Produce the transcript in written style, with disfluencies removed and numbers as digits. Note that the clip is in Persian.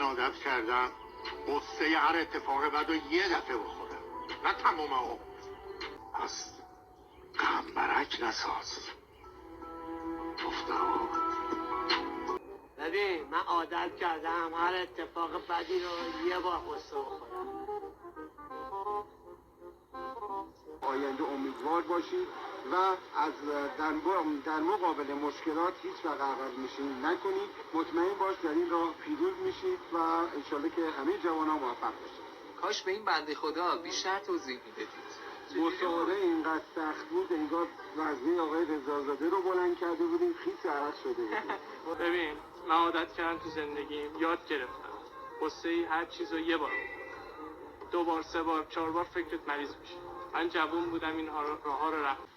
عادت کردم قصه هر اتفاق بعد یه دفعه بخورم، نه تمام عمر. پس غمبرک نساز. گفتم ببین من عادت کردم هر اتفاق بدی رو یه بار قصه بخورم. آینده امیدوار باشید و از در مقابل مشکلات هیچ وقت عقب نشینی نکنید. مطمئن باش در این راه پیروز میشید و انشالله که همه جوانان موفق باشید. کاش به این بنده خدا بیشتر توضیح میدادید. مصاحبه اینقدر سخت بود انگار وزنه آقای رضازاده رو بلند کرده بودیم، خیس عرق شده بود. ببین من عادت کردم تو زندگیم یاد گرفتم قصه هر چیز رو یه بار دو بار سه بار چهار بار فکرت مریض میشه. من جوون بودم این راه ها رو رفتم.